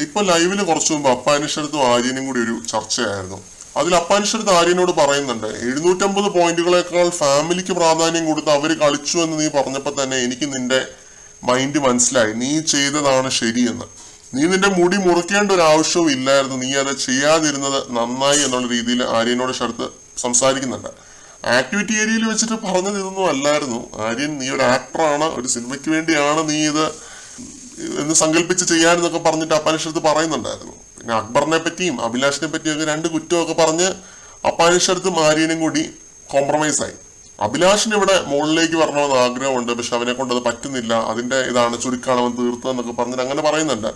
ഇപ്പൊ ലൈവില് കുറച്ചു മുമ്പ് അപ്പാനിഷടുത്തും ആര്യനും കൂടി ഒരു ചർച്ചയായിരുന്നു. അതിൽ അപ്പാനിഷടുത്ത് ആര്യനോട് പറയുന്നുണ്ട്, 750 പോയിന്റുകളെക്കാൾ ഫാമിലിക്ക് പ്രാധാന്യം കൊടുത്ത് അവര് കളിച്ചു എന്ന് നീ പറഞ്ഞപ്പോ തന്നെ എനിക്ക് നിന്റെ മൈൻഡ് മനസ്സിലായി, നീ ചെയ്തതാണ് ശരിയെന്ന്. നീ നിന്റെ മുടി മുറിക്കേണ്ട ഒരു ആവശ്യവും ഇല്ലായിരുന്നു, നീ അത് ചെയ്യാതിരുന്നത് നന്നായി എന്നുള്ള രീതിയിൽ ആര്യനോട് ശരത്ത് സംസാരിക്കുന്നുണ്ട്. ആക്ടിവിറ്റി ഏരിയയിൽ വെച്ചിട്ട് പറഞ്ഞത് ഇതൊന്നും അല്ലായിരുന്നു. ആര്യൻ, നീ ഒരു ആക്ടറാണ്, ഒരു സിനിമയ്ക്ക് വേണ്ടിയാണ് നീ ഇത് എന്ന് സങ്കല്പിച്ച് ചെയ്യാനെന്നൊക്കെ പറഞ്ഞിട്ട് അപ്പാനിഷത്ത് പറയുന്നുണ്ടായിരുന്നു. പിന്നെ അക്ബറിനെ പറ്റിയും അഭിലാഷിനെ പറ്റിയൊക്കെ 2 കുറ്റമൊക്കെ പറഞ്ഞ് അപ്പാനിഷത്തും ആര്യനും കൂടി കോംപ്രമൈസ് ആയി. അഭിലാഷിന് ഇവിടെ മുകളിലേക്ക് വരണമെന്ന് ആഗ്രഹമുണ്ട്, പക്ഷെ അവനെ കൊണ്ട് അത് പറ്റുന്നില്ല, അതിന്റെ ഇതാണ് ചുരുക്കാണ് അവൻ തീർത്തതെന്നൊക്കെ പറഞ്ഞിട്ട് അങ്ങനെ പറയുന്നുണ്ട്.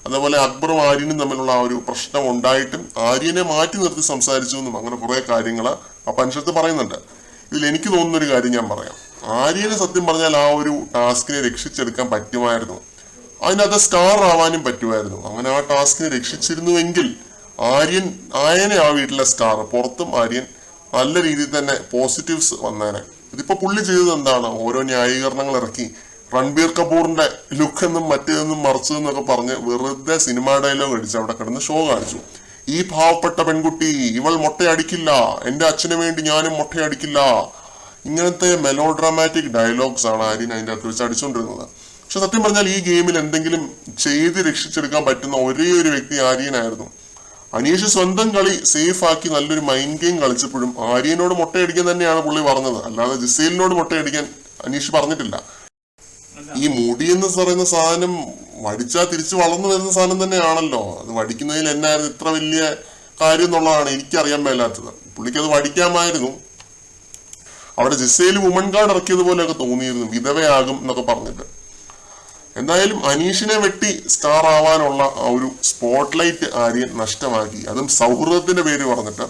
അതേപോലെ അക്ബറും ആര്യനും തമ്മിലുള്ള ആ ഒരു പ്രശ്നം ഉണ്ടായിട്ടും ആര്യനെ മാറ്റി നിർത്തി സംസാരിച്ചു എന്നും അങ്ങനെ കുറെ കാര്യങ്ങൾ അപ്പാനിഷത്ത് പറയുന്നുണ്ട്. ഇതിൽ എനിക്ക് തോന്നുന്ന ഒരു കാര്യം ഞാൻ പറയാം. ആര്യനെ സത്യം പറഞ്ഞാൽ ആ ഒരു ടാസ്കിനെ രക്ഷിച്ചെടുക്കാൻ പറ്റുമായിരുന്നു, അതിനകത്ത് സ്റ്റാർ ആവാനും പറ്റുമായിരുന്നു. അങ്ങനെ ആ ടാസ്കിനെ രക്ഷിച്ചിരുന്നുവെങ്കിൽ ആര്യനെ ആ വീട്ടിലെ സ്റ്റാർ, പുറത്തും ആര്യൻ നല്ല രീതിയിൽ തന്നെ പോസിറ്റീവ്സ് വന്നേനെ. ഇതിപ്പോ പുള്ളി ചെയ്തത് എന്താണ്, ഓരോ ന്യായീകരണങ്ങൾ ഇറക്കി രൺബീർ കപൂറിന്റെ ലുക്ക് എന്നും മറ്റേതെന്നും മറിച്ചതെന്നൊക്കെ പറഞ്ഞ് വെറുതെ സിനിമാ ഡയലോഗ് അടിച്ച് അവിടെ കിടന്ന് ഷോ കാണിച്ചു. ഈ പാവപ്പെട്ട പെൺകുട്ടി, ഇവൾ മൊട്ടയടിക്കില്ല, എന്റെ അച്ഛന് വേണ്ടി ഞാനും മൊട്ടയടിക്കില്ല, ഇങ്ങനത്തെ മെലോഡ്രാമാറ്റിക് ഡയലോഗ്സ് ആണ് ആര്യൻ അതിൻ്റെ അകത്ത് വെച്ച് അടിച്ചുകൊണ്ടിരുന്നത്. പക്ഷെ സത്യം പറഞ്ഞാൽ ഈ ഗെയിമിൽ എന്തെങ്കിലും ചെയ്ത് രക്ഷിച്ചെടുക്കാൻ പറ്റുന്ന ഒരേ ഒരു വ്യക്തി ആര്യനായിരുന്നു. അനീഷ് സ്വന്തം കളി സേഫ് ആക്കി നല്ലൊരു മൈൻഡ് ഗെയിം കളിച്ചപ്പോഴും ആര്യനോട് മൊട്ടയടിക്കാൻ തന്നെയാണ് പുള്ളി പറഞ്ഞത്, അല്ലാതെ ജിസേലിനോട് മൊട്ടയടിക്കാൻ അനീഷ് പറഞ്ഞിട്ടില്ല. ഈ മുടി എന്ന് പറയുന്ന സാധനം വടിച്ചാൽ തിരിച്ചു വളർന്നു വരുന്ന സാധനം തന്നെയാണല്ലോ. അത് വടിക്കുന്നതിൽ എന്നായിരുന്നു ഇത്ര വലിയ കാര്യം എന്നുള്ളതാണ് എനിക്കറിയാൻ മേലാത്തത്. പുള്ളിക്ക് അത് വടിക്കാമായിരുന്നു. അവിടെ ജിസേൽ വുമൺ കാർഡ് ഇറക്കിയതുപോലെയൊക്കെ തോന്നിയിരുന്നു, വിധവയാകും എന്നൊക്കെ പറഞ്ഞിട്ട്. എന്തായാലും അനീഷിനെ വെട്ടി സ്റ്റാർ ആവാനുള്ള ആ ഒരു സ്പോട്ട്ലൈറ്റ് ആര്യൻ നഷ്ടമാക്കി, അതും സൗഹൃദത്തിന്റെ പേര് പറഞ്ഞിട്ട്.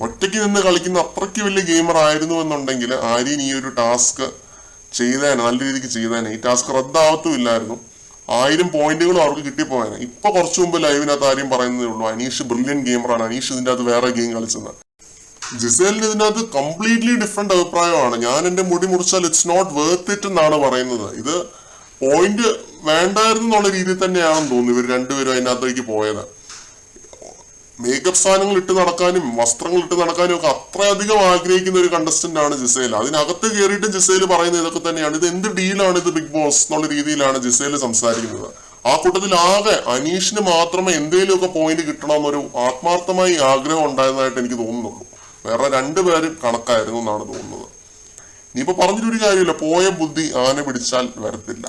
ഒറ്റയ്ക്ക് നിന്ന് കളിക്കുന്ന അത്രയ്ക്ക് വലിയ ഗെയിമർ ആയിരുന്നു എന്നുണ്ടെങ്കിൽ ആര്യൻ ഈ ഒരു ടാസ്ക് ചെയ്തേനെ, നല്ല രീതിക്ക് ചെയ്തേനെ. ഈ ടാസ്ക് റദ്ദാവത്തുമില്ലായിരുന്നു, 1000 പോയിന്റുകളും അവർക്ക് കിട്ടിപ്പോയേനെ. ഇപ്പൊ കുറച്ചു മുമ്പ് ലൈവിനകത്ത് ആര്യം പറയുന്നതേ ഉള്ളൂ, അനീഷ് ബ്രില്യൻ ഗെയിമറാണ്, അനീഷ് ഇതിന്റെ അകത്ത് വേറെ ഗെയിം കളിച്ചെന്ന്. ജിസേലിന് ഇതിന്റെ അകത്ത് കംപ്ലീറ്റ്ലി ഡിഫറെന്റ് അഭിപ്രായമാണ്. ഞാൻ എന്റെ മുടി മുറിച്ചാൽ ഇറ്റ്സ് നോട്ട് വേർത്ത് ഇറ്റ് എന്നാണ് പറയുന്നത്. ഇത് പോയിന്റ് വേണ്ടായിരുന്നു എന്നുള്ള രീതിയിൽ തന്നെയാണെന്ന് തോന്നുന്നു ഇവർ രണ്ടുപേരും അതിനകത്തേക്ക് പോയത്. മേക്കപ്പ് സാധനങ്ങൾ ഇട്ട് നടക്കാനും വസ്ത്രങ്ങൾ ഇട്ട് നടക്കാനും ഒക്കെ അത്രയധികം ആഗ്രഹിക്കുന്ന ഒരു കണ്ടസ്റ്റന്റ് ആണ് ജിസേൽ. അതിനകത്ത് കയറിയിട്ട് ജിസേൽ പറയുന്ന ഇതൊക്കെ തന്നെയാണ്. ഇത് എന്ത് ഡീലാണ് ഇത് ബിഗ് ബോസ് എന്നുള്ള രീതിയിലാണ് ജിസേൽ സംസാരിക്കുന്നത്. ആ കൂട്ടത്തിൽ ആകെ അനീഷിന് മാത്രമേ എന്തെങ്കിലുമൊക്കെ പോയിന്റ് കിട്ടണമെന്നൊരു ആത്മാർത്ഥമായി ആഗ്രഹം ഉണ്ടായതായിട്ട് എനിക്ക് തോന്നുന്നുള്ളൂ. വേറെ 2 പേരും കണക്കായിരുന്നു എന്നാണ് തോന്നുന്നത്. ഇനിയിപ്പോ പറഞ്ഞിട്ടൊരു കാര്യമില്ല, പോയ ബുദ്ധി ആന പിടിച്ചാൽ വരത്തില്ല.